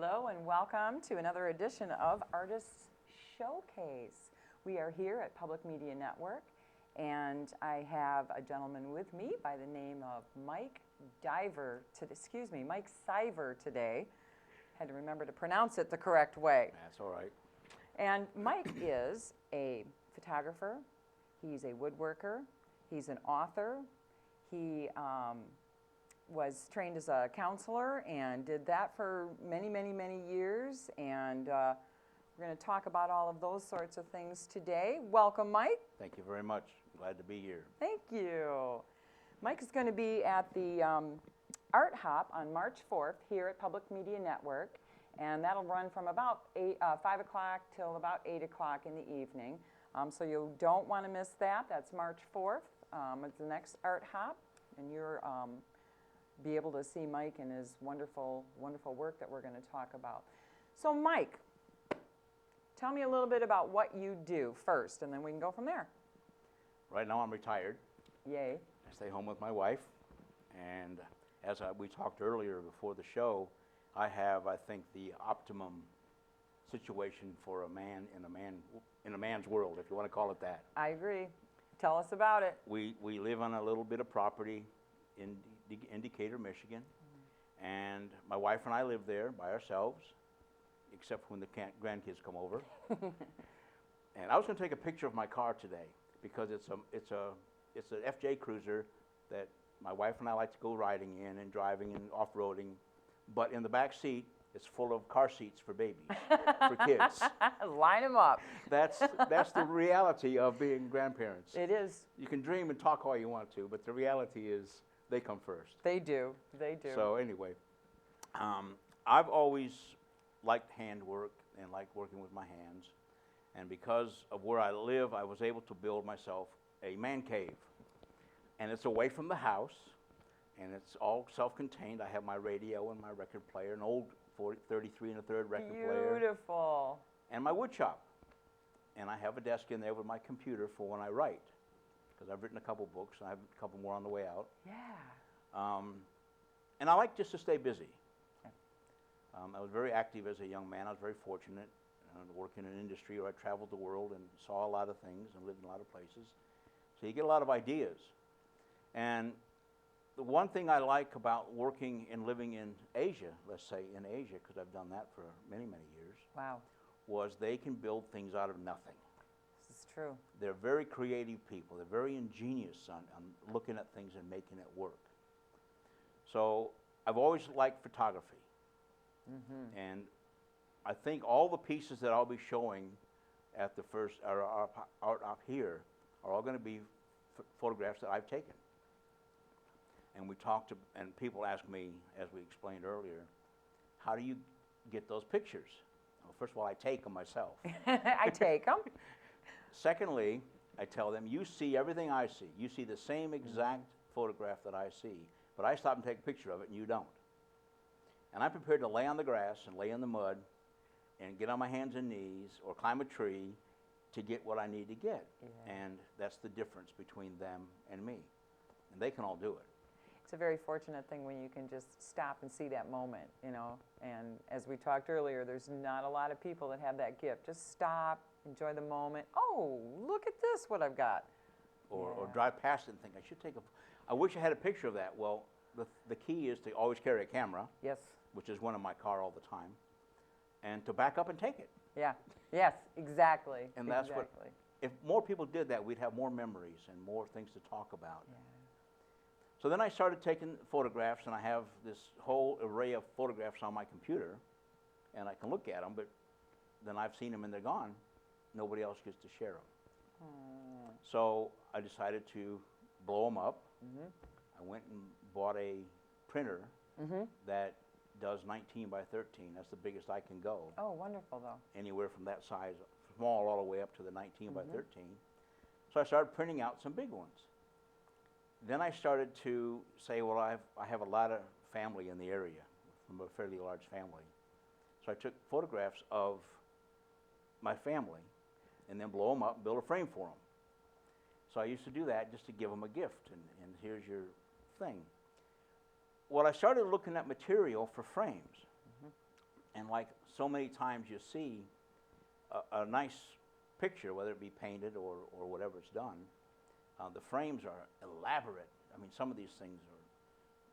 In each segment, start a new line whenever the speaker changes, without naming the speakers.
Hello and welcome to another edition of Artists Showcase. We are here at Public Media Network, and I have a gentleman with me by the name of Mike Siver today. Had to remember to pronounce it the correct way.
That's all right.
And Mike is a photographer, he's a woodworker, he's an author, he was trained as a counselor and did that for many, many, many years, and we're going to talk about all of those sorts of things today. Welcome, Mike.
Thank you very much. Glad to be here.
Thank you. Mike is going to be at the Art Hop on March 4th here at Public Media Network, and that'll run from about 5 o'clock till about 8 o'clock in the evening. So you don't want to miss that. That's March 4th. It's the next Art Hop, and you're be able to see Mike and his wonderful, wonderful work that we're going to talk about. So Mike, tell me a little bit about what you do first, and then we can go from there.
Right now I'm retired.
Yay.
I stay home with my wife, and as we talked earlier before the show, I have, I think, the optimum situation for a man in a man's world, if you want to call it that.
I agree. Tell us about it.
We live on a little bit of property in Decatur, Michigan, and my wife and I live there by ourselves, except when the grandkids come over. And I was going to take a picture of my car today because it's an FJ Cruiser that my wife and I like to go riding in and driving and off-roading, but in the back seat it's full of car seats for babies, for kids.
Line them up.
That's the reality of being grandparents.
It is.
You can dream and talk all you want to, but the reality is they come first.
They do. They do.
So anyway, I've always liked handwork and liked working with my hands. And because of where I live, I was able to build myself a man cave. And it's away from the house, and it's all self-contained. I have my radio and my record player, an old 33 1/3 record player.
Beautiful.
And my wood shop. And I have a desk in there with my computer for when I write, because I've written a couple books, and I have a couple more on the way out.
Yeah.
And I like just to stay busy. I was very active as a young man. I was very fortunate to work in an industry where I traveled the world and saw a lot of things and lived in a lot of places. So you get a lot of ideas. And the one thing I like about working and living in Asia, let's say in Asia, because I've done that for many, many years,
Wow.
was they can build things out of nothing.
This is true.
They're very creative people. They're very ingenious on looking at things and making it work. So I've always liked photography.
Mm-hmm.
And I think all the pieces that I'll be showing at the first Art Hop here are all going to be photographs that I've taken. And we talked to, and people ask me, as we explained earlier, how do you get those pictures? Well, first of all, I take them myself.
I take them.
Secondly, I tell them, you see everything I see. You see the same exact photograph that I see, but I stop and take a picture of it, and you don't. And I'm prepared to lay on the grass and lay in the mud and get on my hands and knees or climb a tree to get what I need to get. Yeah. And that's the difference between them and me. And they can all do it.
It's a very fortunate thing when you can just stop and see that moment, you know. And as we talked earlier, there's not a lot of people that have that gift. Just stop, enjoy the moment. Oh, look at this, what I've got.
Or drive past it and think, I should take I wish I had a picture of that. Well, the key is to always carry a camera.
Yes.
Which is one in my car all the time. And to back up and take it.
Yeah. Yes, exactly.
And that's what, if more people did that, we'd have more memories and more things to talk about.
Yeah.
So then I started taking photographs, and I have this whole array of photographs on my computer, and I can look at them, but then I've seen them and they're gone. Nobody else gets to share them. So I decided to blow them up. Mm-hmm. I went and bought a printer that does 19 by 13. That's the biggest I can go.
Oh, wonderful, though.
Anywhere from that size, small all the way up to the 19 by 13. So I started printing out some big ones. Then I started to say, well, I have a lot of family in the area, from a fairly large family. So I took photographs of my family and then blow them up and build a frame for them. So I used to do that just to give them a gift, and here's your thing. Well, I started looking at material for frames, And like so many times you see a nice picture, whether it be painted or whatever it's done, the frames are elaborate. I mean, some of these things are,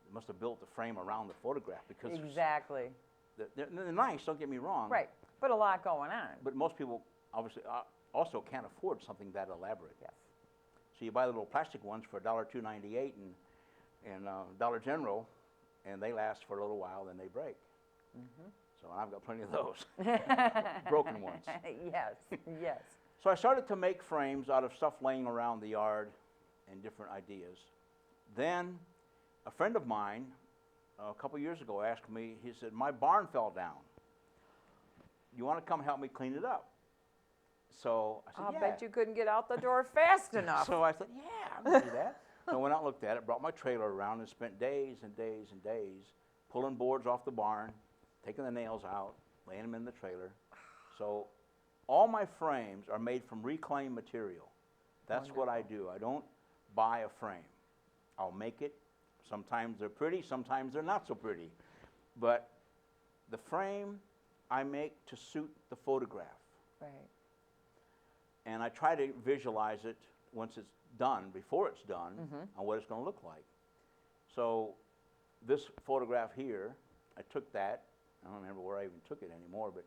they must have built the frame around the photograph because
Exactly.
they're nice, don't get me wrong.
Right, but a lot going on.
But most people obviously also can't afford something that elaborate.
Yes.
So you buy the little plastic ones for $1.298 in Dollar General, and they last for a little while, then they break.
Mm-hmm.
So I've got plenty of those, broken ones.
Yes, yes.
So I started to make frames out of stuff laying around the yard and different ideas. Then a friend of mine a couple years ago asked me, he said, my barn fell down. You want to come help me clean it up? So I said,
I'll
yeah.
bet you couldn't get out the door fast enough.
So I said, yeah, I can do that. So I went out and looked at it, brought my trailer around and spent days and days and days pulling boards off the barn, taking the nails out, laying them in the trailer. So all my frames are made from reclaimed material. That's what I do. I don't buy a frame. I'll make it. Sometimes they're pretty, sometimes they're not so pretty. But the frame I make to suit the photograph.
Right.
And I try to visualize it once it's done, before it's done, on what it's going to look like. So this photograph here, I took that. I don't remember where I even took it anymore, but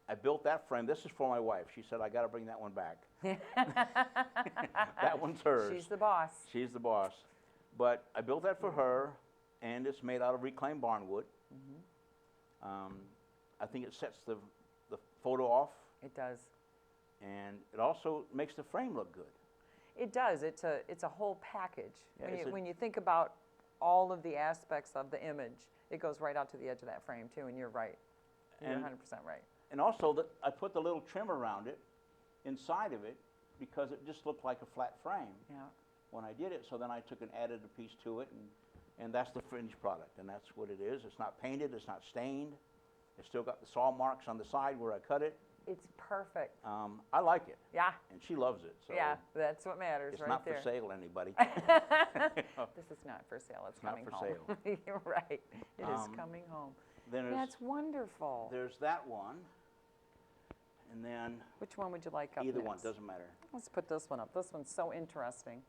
I built that frame. This is for my wife. She said, I got to bring that one back. That one's hers.
She's the boss.
She's the boss. But I built that for her, and it's made out of reclaimed barnwood. I think it sets the photo off,
It does.
and it also makes the frame look good.
It does. It's a whole package.
Yeah,
When you think about all of the aspects of the image, it goes right out to the edge of that frame too, and you're right. You're
And-
100% right.
And also, I put the little trim around it, inside of it, because it just looked like a flat frame
Yeah.
when I did it. So then I took and added a piece to it, and that's the finished product, and that's what it is. It's not painted, it's not stained. It's still got the saw marks on the side where I cut it.
It's perfect.
I like it,
Yeah.
and she loves it. So
Yeah. That's what matters
it's
right
not
there.
for sale, anybody.
This is not for sale. It's
Not
coming
for
home. You're right. It is coming home.
Then
That's wonderful.
there's that one, and then
Which one would you like up
either
next?
one, doesn't matter.
Let's put this one up. This one's so interesting.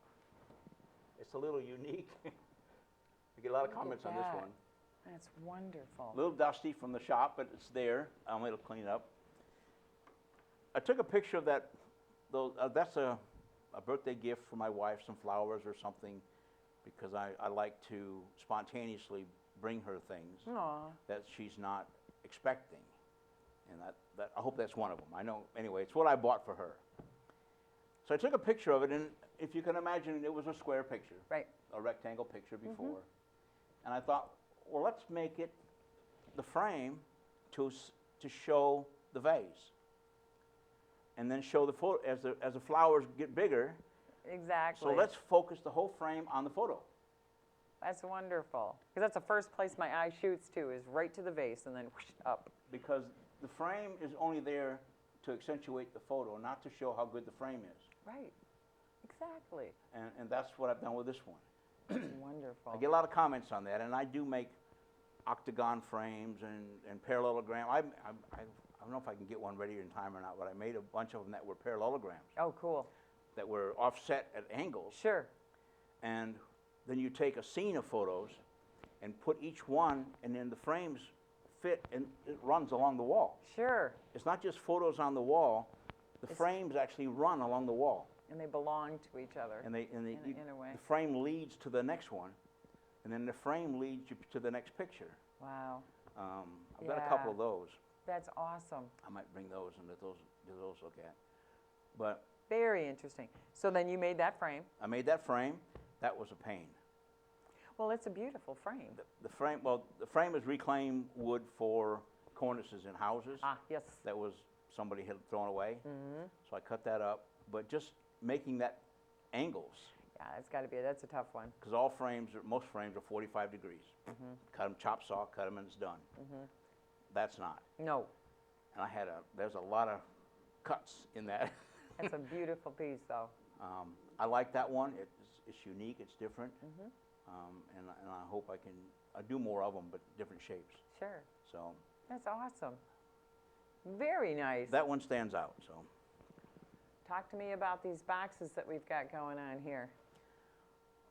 It's a little unique. I get a lot of
Look at
comments on this
that.
one.
That's wonderful.
A little dusty from the shop, but it's there. I'm going to clean it up. I took a picture of that. That's a birthday gift for my wife, some flowers or something, because I like to spontaneously bring her things
Aw.
that she's not expecting. And that I hope that's one of them. I know, anyway, it's what I bought for her. So I took a picture of it, and if you can imagine, it was a square picture,
Right.
a rectangle picture before. And I thought, well, let's make it the frame to show the vase. And then show the photo as the flowers get bigger.
Exactly.
So let's focus the whole frame on the photo.
That's wonderful. Because that's the first place my eye shoots to, is right to the vase and then whoosh, up.
Because the frame is only there to accentuate the photo, not to show how good the frame is.
Right. Exactly.
And that's what I've done with this one.
Wonderful.
I get a lot of comments on that, and I do make octagon frames and parallelogram. I don't know if I can get one ready in time or not, but I made a bunch of them that were parallelograms,
Oh, cool.
that were offset at angles.
Sure.
And then you take a scene of photos and put each one, and then the frames fit, and it runs along the wall.
Sure.
It's not just photos on the wall. The frames actually run along the wall.
And they belong to each other.
And
in a way.
the frame leads to the next one, and then the frame leads you to the next picture.
Wow.
I've got a couple of those.
That's awesome.
I might bring those and let those look at. But
Very interesting. So then you made that frame.
I made that frame. That was a pain.
Well, it's a beautiful frame.
The frame is reclaimed wood for cornices in houses.
Ah, yes.
That was somebody had thrown away. So I cut that up. But just making that angles,
Yeah, that's a tough one.
because most frames are 45 degrees. Cut them, chop saw, cut them, and it's done. That's not.
No,
And there's a lot of cuts in that.
that's a beautiful piece, though.
I like that one. It's unique. It's different. and I hope I can do more of them, but different shapes.
Sure.
So
That's awesome. Very nice.
that one stands out. So
Talk to me about these boxes that we've got going on here.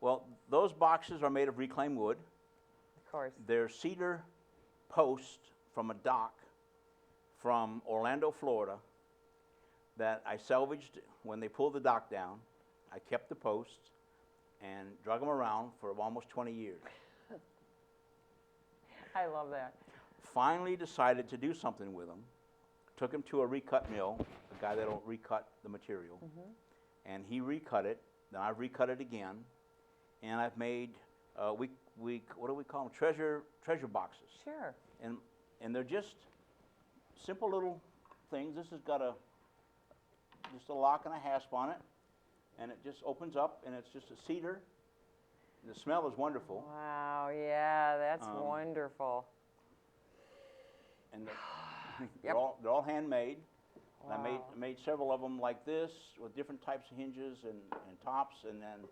well, those boxes are made of reclaimed wood.
Of course.
They're cedar posts from a dock from Orlando, Florida, that I salvaged when they pulled the dock down. I kept the posts and drug them around for almost 20 years.
I love that.
Finally decided to do something with them. Took them to a recut mill, a guy that'll recut the material, and he recut it. Then I've recut it again, and I've made what do we call them? Treasure boxes.
Sure.
And they're just simple little things. This has got just a lock and a hasp on it, and it just opens up, and it's just a cedar. The smell is wonderful.
Wow, yeah, that's wonderful.
And
Yep.
they're all handmade. And I
Wow.
made several of them like this with different types of hinges and tops, and then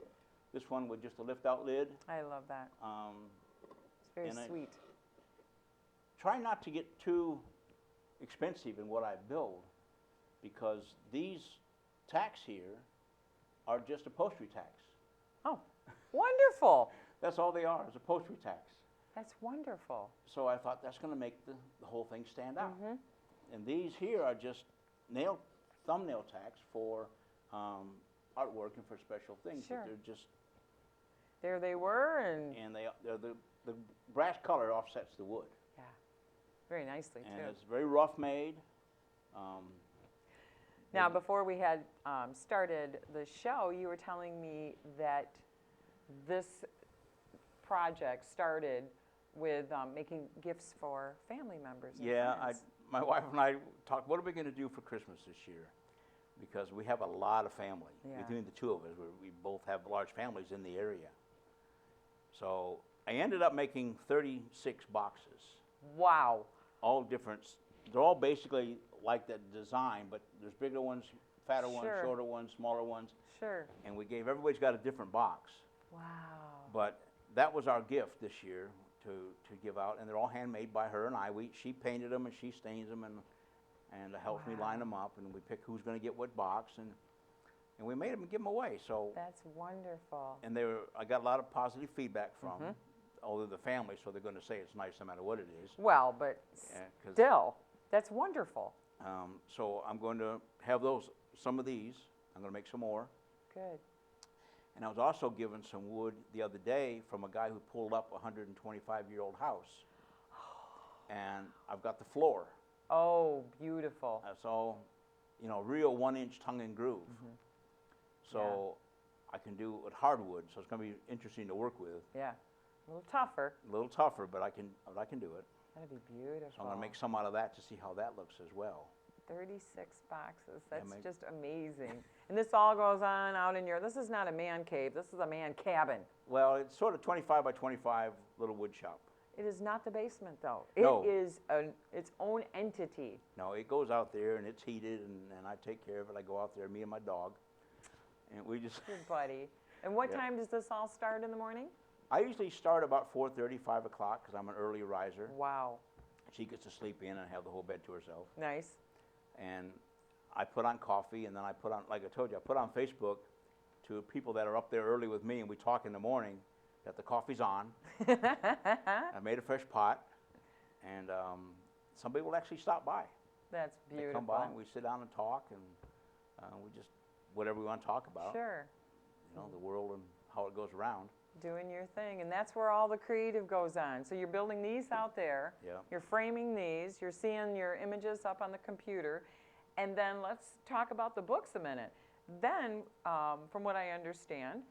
this one with just a lift-out lid.
I love that. It's very
and I-
sweet.
Try not to get too expensive in what I build, because these tacks here are just upholstery tacks.
Oh, wonderful.
That's all they are, is upholstery tacks.
That's wonderful.
So I thought that's going to make the whole thing stand out.
Mm-hmm.
And these here are just thumbnail tacks for artwork and for special things.
Sure.
But they're just,
There they were, and
they're the brass color offsets the wood.
yeah, very nicely
And
too.
it's very rough made.
Now, before we had started the show, you were telling me that this project started with making gifts for family members and
Yeah,
friends.
my wife and I talked, what are we going to do for Christmas this year? Because we have a lot of family.
Yeah.
Between the two of us, we both have large families in the area. So I ended up making 36 boxes,
Wow.
all different. They're all basically like that design, but there's bigger ones, fatter ones,
Sure.
shorter ones, smaller ones.
Sure.
And everybody's got a different box.
Wow.
But that was our gift this year to give out, and they're all handmade by her and I. She painted them and she stains them and helps me line them up, and we pick who's going to get what box, and we made them and give them away. So
That's wonderful.
and I got a lot of positive feedback from all of the family, so they're going to say it's nice no matter what it is.
Well, but
Yeah, 'cause,
still, that's wonderful.
so I'm going to have some of these. I'm going to make some more.
Good.
And I was also given some wood the other day from a guy who pulled up a 125-year-old house. And I've got the floor.
Oh, beautiful.
That's all, real 1-inch tongue and groove. So I can do it with hardwood, so it's going to be interesting to work with.
Yeah. A little tougher.
A little tougher, but I can do it.
That'd be beautiful.
So I'm going to make some out of that to see how that looks as well.
36 boxes. That's
make-
just amazing. And this all goes on out in this is not a man cave. This is a man cabin.
Well, it's sort of 25 by 25 little wood shop.
It is not the basement, though.
No.
It is its own entity.
No, it goes out there and it's heated, and I take care of it. I go out there, me and my dog, and we just.
Good buddy. And what
Yeah.
time does this all start in the morning?
I usually start about 4:30, 5 o'clock, because I'm an early riser.
Wow.
She gets to sleep in and have the whole bed to herself.
Nice.
And I put on coffee, and then I put on, like I told you, I put on Facebook to people that are up there early with me, and we talk in the morning that the coffee's on. I made a fresh pot, and somebody will actually stop by.
That's beautiful.
They come by, and we sit down and talk, and we just, whatever we want to talk about.
Sure.
The world and how it goes around.
Doing your thing. And that's where all the creative goes on. So you're building these out there.
Yeah.
You're framing these. You're seeing your images up on the computer. And then let's talk about the books a minute. Then, from what I understand,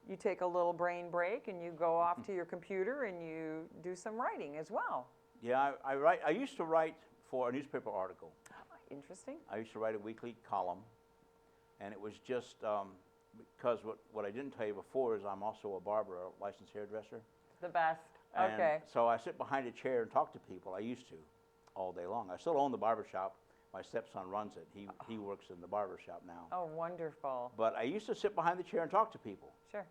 you take a little brain break and you go off to your computer and you do some writing as well.
Yeah, I write. I used to write for a newspaper article.
Interesting.
I used to write a weekly column, and it was just because what I didn't tell you before is I'm also a barber, a licensed hairdresser.
The best.
And
Okay.
so I sit behind a chair and talk to people. I used to, all day long. I still own the barber shop. My stepson runs it. He works in the barber shop now.
Oh, wonderful.
But I used to sit behind the chair and talk to people.
Sure.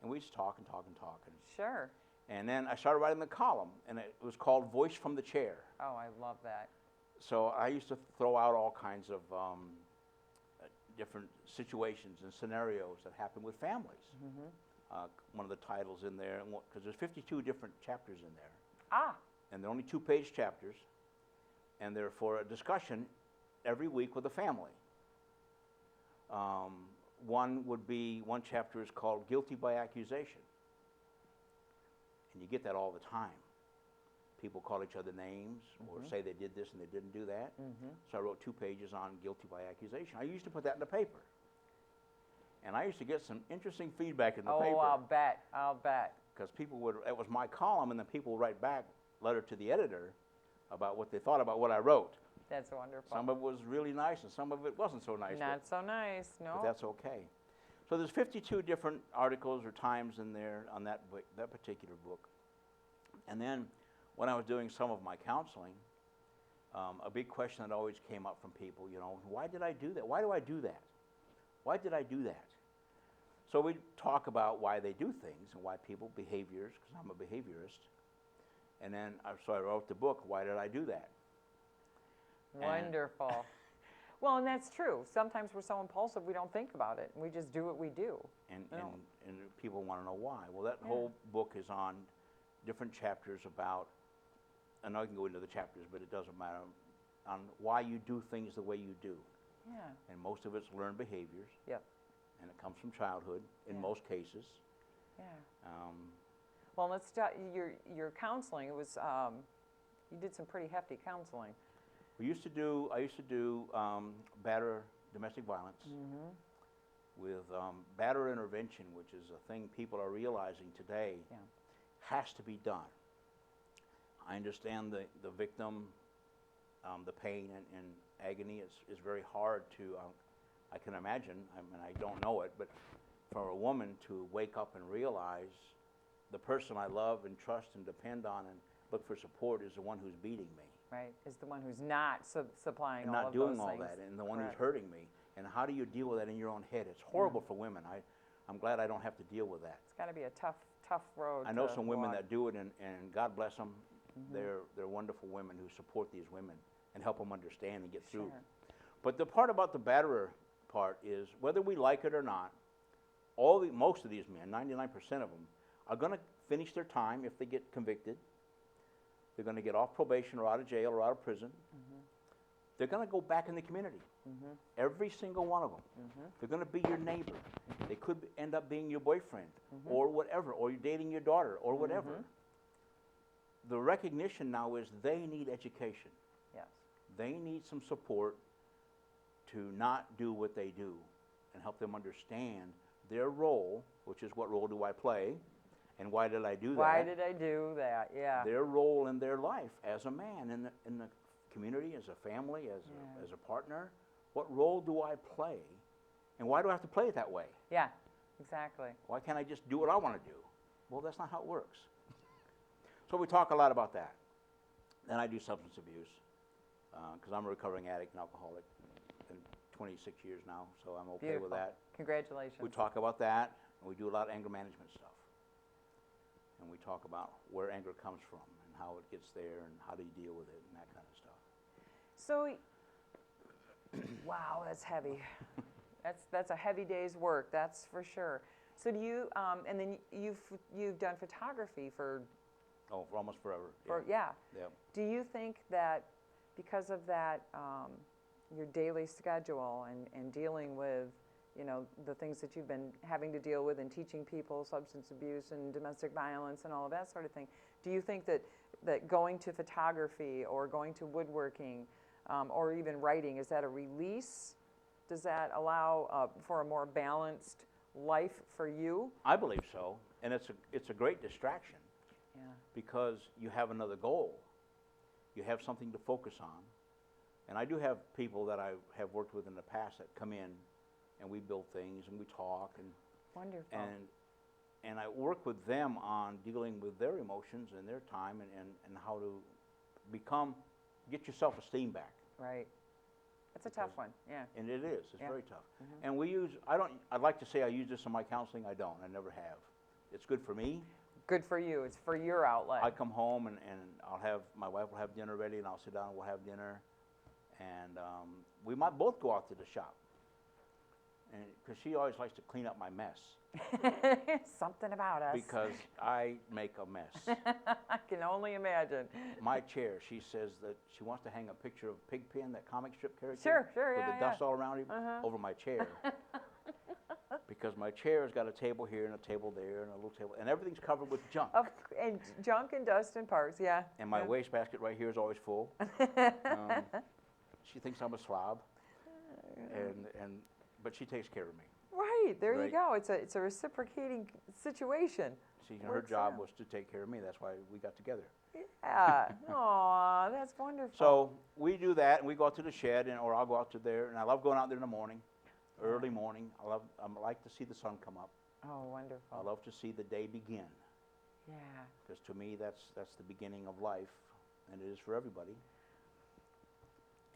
And we just talk and talk and talk.
Sure.
And then I started writing the column, and it was called Voice from the Chair.
Oh, I love that.
So I used to throw out all kinds of different situations and scenarios that happen with families. One of the titles in there, because there's 52 different chapters in there.
Ah.
And they're only 2-page chapters, and they're for a discussion every week with the family. One chapter is called Guilty by Accusation. And you get that all the time. People call each other names or say they did this and they didn't do that. So I wrote 2 pages on guilty by accusation. I used to put that in the paper. And I used to get some interesting feedback in the paper.
Oh, I'll bet.
Because it was my column, and then people would write back letter to the editor about what they thought about what I wrote.
That's wonderful.
Some of it was really nice, and some of it wasn't so nice.
Not so nice, no.
But that's okay. So there's 52 different articles or times in there on that particular book. And then when I was doing some of my counseling, a big question that always came up from people, why did I do that? Why do I do that? Why did I do that? So we talk about why they do things and why people, behaviors, because I'm a behaviorist. And then, so I wrote the book, Why Did I Do That?
Wonderful. Well, and that's true. Sometimes we're so impulsive we don't think about it. We just do what we do.
And people want to know why. Well, that whole book is on different chapters about, and I can go into the chapters, but it doesn't matter, on why you do things the way you do.
Yeah.
And most of it's learned behaviors.
Yep.
And it comes from childhood in most cases.
Yeah. Well, let's start your counseling. It was you did some pretty hefty counseling.
I used to do domestic violence with batter intervention, which is a thing people are realizing today has to be done. I understand the victim, the pain and agony is very hard to, I can imagine, I mean, I don't know it, but for a woman to wake up and realize the person I love and trust and depend on and look for support is the one who's beating me.
Right, is the one who's not supplying
and
all
not
of
doing
those
all
things.
that, and the one who's hurting me. And how do you deal with that in your own head? It's horrible for women. I'm glad I don't have to deal with that.
It's got to be a tough road.
I know
to
some women
walk.
that do it, and God bless them. They're wonderful women who support these women and help them understand and get through.
Sure.
But the part about the batterer part is, whether we like it or not, most of these men, 99% of them, are going to finish their time if they get convicted. They're going to get off probation or out of jail or out of prison. They're going to go back in the community. Every single one of them. They're going to be your neighbor. They could end up being your boyfriend or whatever, or you're dating your daughter or whatever. The recognition now is they need education.
Yes.
They need some support to not do what they do and help them understand their role, which is what role do I play, and why did I do that?
Why did I do that? Yeah.
Their role in their life as a man in the community, as a family, as a partner. What role do I play, and why do I have to play it that way?
Yeah, exactly.
Why can't I just do what I want to do? Well, that's not how it works. So we talk a lot about that. Then I do substance abuse, because I'm a recovering addict and alcoholic. Been 26 years now, so I'm okay with that.
Congratulations.
We talk about that, and we do a lot of anger management stuff. And we talk about where anger comes from and how it gets there and how do you deal with it and that kind of stuff.
So, wow, that's heavy. That's a heavy day's work, that's for sure. So do you, and then you've done photography for
almost forever.
Yeah.
Yep.
Do you think that because of that, your daily schedule and dealing with, the things that you've been having to deal with and teaching people substance abuse and domestic violence and all of that sort of thing, do you think that going to photography or going to woodworking or even writing, is that a release? Does that allow for a more balanced life for you?
I believe so, and it's a great distraction.
Yeah.
Because you have another goal. You have something to focus on. And I do have people that I have worked with in the past that come in and we build things and we talk and
wonderful.
And I work with them on dealing with their emotions and their time and how to get your self-esteem back.
Right. That's a tough one, yeah.
And it is. It's very tough. And I'd like to say I use this in my counseling. I don't. I never have. it's good for me.
Good for you. It's for your outlet.
I come home and my wife will have dinner ready, and I'll sit down and we'll have dinner. And we might both go out to the shop. And because she always likes to clean up my mess.
Something about us.
Because I make a mess.
I can only imagine.
My chair, she says that she wants to hang a picture of Pigpen, that comic strip character.
Sure,
with
yeah,
the dust all around him, over my chair. Because my chair has got a table here and a table there and a little table, and everything's covered with junk.
And junk and dust and parts, yeah.
And my wastebasket right here is always full. She thinks I'm a slob, but she takes care of me.
Right, there you
Right.
go. It's a reciprocating situation.
Her
Works
job
out.
was to take care of me. That's why we got together.
Yeah. Aw, that's wonderful.
So we do that, and we go out to the shed, or I'll go out to there, and I love going out there in the morning, early morning. I like to see the sun come up.
Oh, wonderful.
I love to see the day begin.
Yeah.
Because to me, that's the beginning of life, and it is for everybody.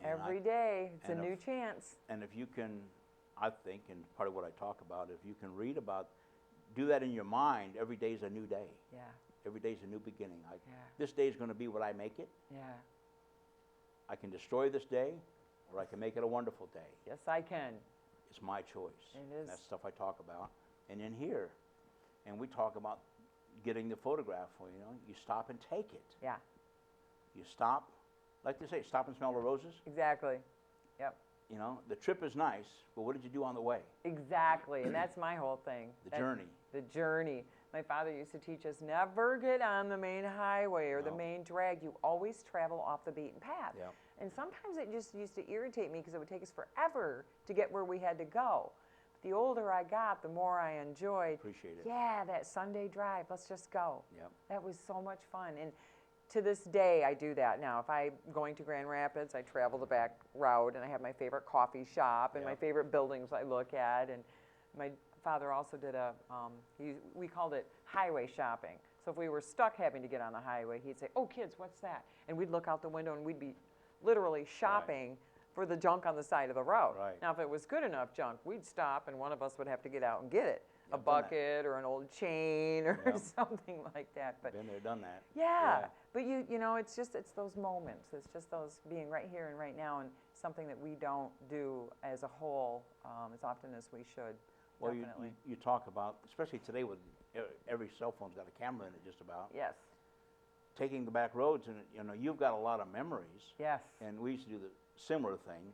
And
Every day, it's a
and
new
if-
chance.
And if you can, I think, and part of what I talk about, if you can read about, do that in your mind, every day is a new day.
Yeah,
Every day is a new beginning.
yeah,
This day is going to be what I make it.
yeah.
I can destroy this day, or I can make it a wonderful day.
Yes, I can.
It's my choice.
It
And
is.
that's stuff I talk about. And in here, and we talk about getting the photograph. You stop and take it.
Yeah,
You stop, like they say, stop and smell the roses.
exactly. Yep.
The trip is nice, but what did you do on the way?
Exactly, and that's my whole thing.
The journey.
The journey. My father used to teach us, never get on the main highway or the
No.
main drag. You always travel off the beaten path.
Yeah.
And sometimes it just used to irritate me because it would take us forever to get where we had to go. But the older I got, the more I enjoyed.
Appreciate it.
Yeah, that Sunday drive, let's just go.
Yep.
That was so much fun. And to this day, I do that now. If I'm going to Grand Rapids, I travel the back route, and I have my favorite coffee shop and my
Yep.
favorite buildings I look at. And my father also did we called it highway shopping. So if we were stuck having to get on the highway, he'd say, "Oh, kids, what's that?" And we'd look out the window, and we'd be literally shopping for the junk on the side of the road.
Right.
Now, if it was good enough junk, we'd stop, and one of us would have to get out and get it. A
I've done that.
bucket or an old chain or
Yep.
something like that. But
Been there, done that.
yeah, but it's those moments. It's just those being right here and right now, and something that we don't do as a whole as often as we should.
Well,
Definitely.
you talk about, especially today with every cell phone's got a camera in it just about,
Yes.
taking the back roads, and you've got a lot of memories.
Yes.
And we used to do the similar thing,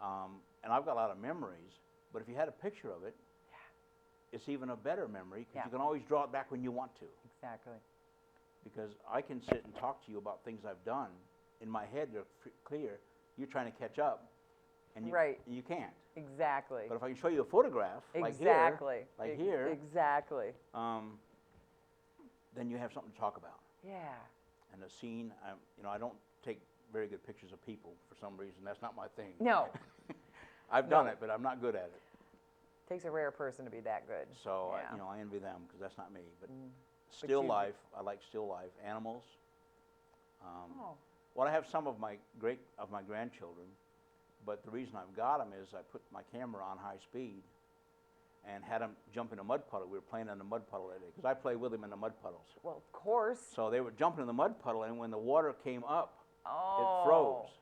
and I've got a lot of memories, but if you had a picture of it, it's even a better memory, because
Yeah.
you can always draw it back when you want to.
Exactly.
Because I can sit and talk to you about things I've done. In my head, they're clear. You're trying to catch up, and
Right.
you can't.
Exactly.
But if I can show you a photograph,
Exactly.
like here,
Exactly.
then you have something to talk about.
Yeah.
And the scene, I don't take very good pictures of people for some reason. That's not my thing.
No.
I've done
No.
it, but I'm not good at it.
Takes a rare person to be that good.
So
Yeah.
I envy them, because that's not me. But
But
still
you-
life, I like still life. Animals.
Oh.
Well, I have some of my grandchildren, but the reason I've got them is I put my camera on high speed and had them jump in a mud puddle. We were playing in the mud puddle that day, because I play with them in the mud puddles.
Well, of course.
So they were jumping in the mud puddle, and when the water came up,
Oh.
it froze.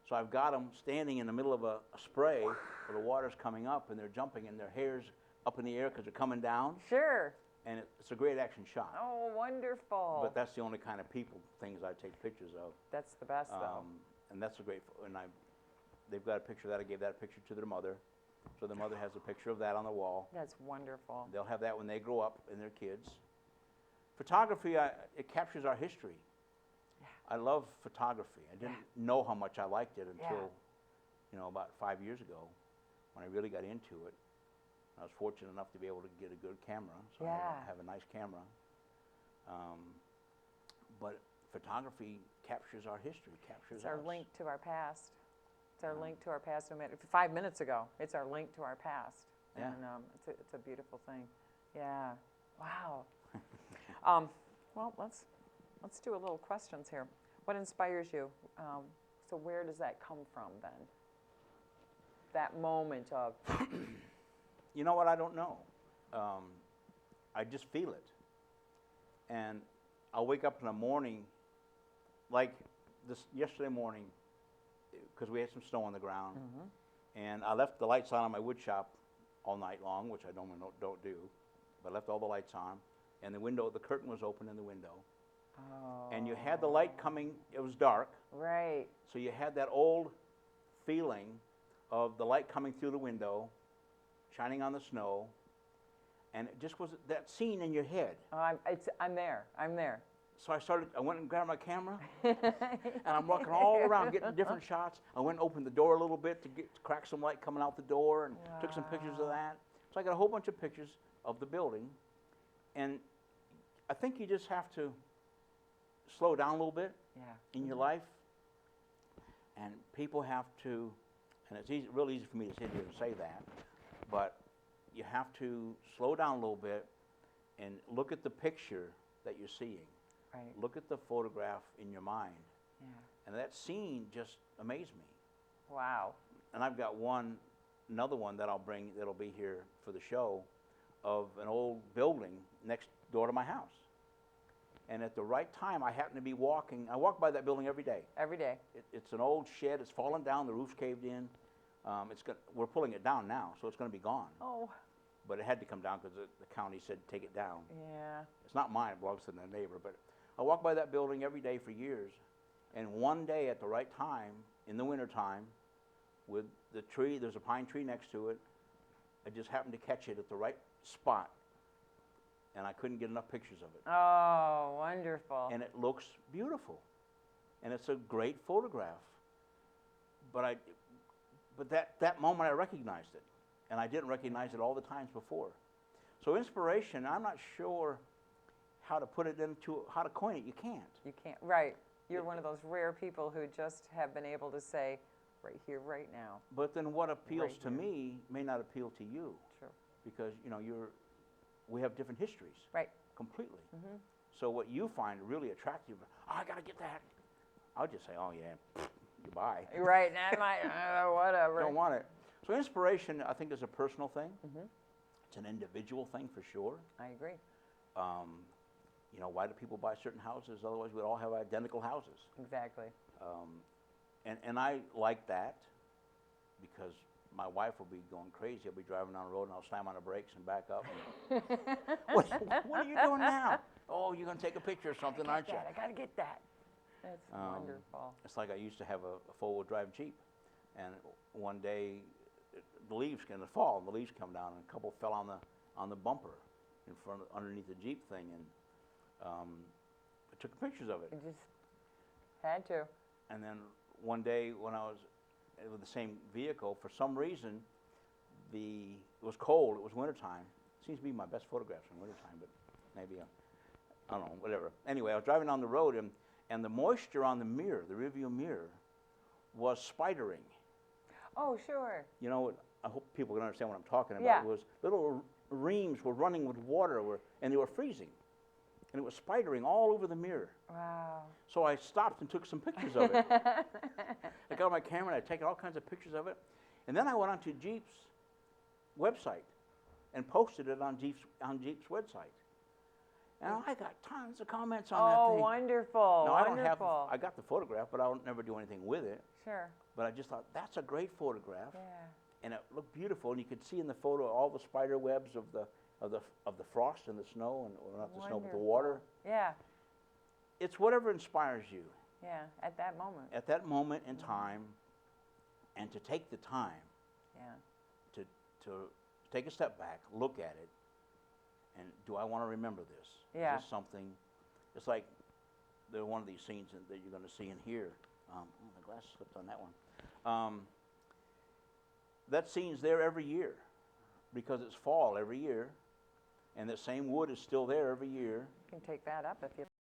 So I've got them standing in the middle of a spray where the water's coming up, and they're jumping, and their hair's up in the air because they're coming down,
Sure.
and it's a great action shot.
Oh, wonderful.
But that's the only kind of things I take pictures of.
That's the best, though.
And that's a great, they've got a picture of that. I gave that a picture to their mother. So their mother has a picture of that on the wall.
That's wonderful.
They'll have that when they grow up and their kids. Photography, it captures our history. I love photography. I didn't know how much I liked it until, about 5 years ago, when I really got into it. I was fortunate enough to be able to get a good camera, so I have a nice camera. But photography captures our history, captures
It's our
us.
link to our past. It's our link to our past. No matter 5 minutes ago, it's our link to our past.
Yeah.
And it's a beautiful thing. Yeah. Wow. Well, let's do a little questions here. What inspires you? So where does that come from then? That moment of
You know what? I don't know. I just feel it. And I'll wake up in the morning, like this yesterday morning, because we had some snow on the ground, and I left the lights on my wood shop all night long, which I don't do, but I left all the lights on, and the curtain was open in the window, and you had the light coming. It was dark,
Right.
so you had that old feeling of the light coming through the window, shining on the snow, and it just was that scene in your head.
Oh, I'm there. I'm there.
So I went and grabbed my camera, and I'm looking all around, getting different shots. I went and opened the door a little bit to crack some light coming out the door, and took some pictures of that. So I got a whole bunch of pictures of the building, and I think you just have to slow down a little bit in your life, and people have to, and it's real easy for me to sit here and say that, but you have to slow down a little bit and look at the picture that you're seeing.
Right.
Look at the photograph in your mind.
Yeah.
And that scene just amazed me.
Wow.
And I've got another one that I'll bring that'll be here for the show, of an old building next door to my house. And at the right time, I happened to be walking. I walk by that building every day.
Every day.
It's an old shed. It's fallen down. The roof's caved in. We're pulling it down now, so it's going to be gone.
Oh.
But it had to come down because the county said take it down.
Yeah.
It's not mine. It belongs to the neighbor. But I walked by that building every day for years. And one day at the right time, in the wintertime, with the tree, there's a pine tree next to it, I just happened to catch it at the right spot. And I couldn't get enough pictures of it.
Oh, wonderful.
And it looks beautiful. And it's a great photograph. But that moment I recognized it. And I didn't recognize it all the times before. So inspiration, I'm not sure how to put it into, how to coin it. You can't.
You can't. Right. You're one of those rare people who just have been able to say, right here, right now.
But then what appeals
Right
to
here.
me may not appeal to you.
True.
Because, we have different histories.
Right.
Completely. So what you find really attractive, I got to get that. I'll just say, oh yeah, goodbye.
Right. And whatever.
Don't want it. So inspiration, I think, is a personal thing. It's an individual thing for sure.
I agree.
Why do people buy certain houses? Otherwise, we'd all have identical houses.
Exactly.
And I like that because my wife will be going crazy. I'll be driving down the road and I'll slam on the brakes and back up. And, what are you doing now? Oh, you're going to take a picture of something, aren't you?
I got to get that. That's wonderful.
It's like I used to have a four-wheel drive Jeep. And one day, the leaves in the fall, the leaves come down, and a couple fell on the bumper underneath the Jeep thing, and I took pictures of it.
You just had to.
And then one day when I was with the same vehicle, for some reason, it was cold. It was wintertime. Seems to be my best photographs in wintertime, but maybe I don't know, whatever. Anyway, I was driving down the road, and the moisture on the mirror, the rearview mirror, was spidering.
Oh, sure.
I hope people can understand what I'm talking about.
Yeah.
It was little reams were running with water, and they were freezing. And it was spidering all over the mirror.
Wow.
So I stopped and took some pictures of it. I got my camera and I'd taken all kinds of pictures of it. And then I went onto Jeep's website and posted it on Jeep's website. And I got tons of comments on that
Oh,
thing.
wonderful.
No,
Wonderful.
I got the photograph, but I'll never do anything with it.
Sure.
But I just thought, that's a great photograph.
Yeah.
And it looked beautiful, and you could see in the photo all the spider webs of the frost and the snow, or not the snow, but the water.
Yeah.
It's whatever inspires you
Yeah. At that moment.
at that moment in time, and to take the time
Yeah.
to take a step back, look at it, and do I want to remember this?
Yeah.
Is this something? It's like one of these scenes that you're going to see in here. The glass slipped on that one. That scene's there every year because it's fall every year, and the same wood is still there every year.
You can take that up if you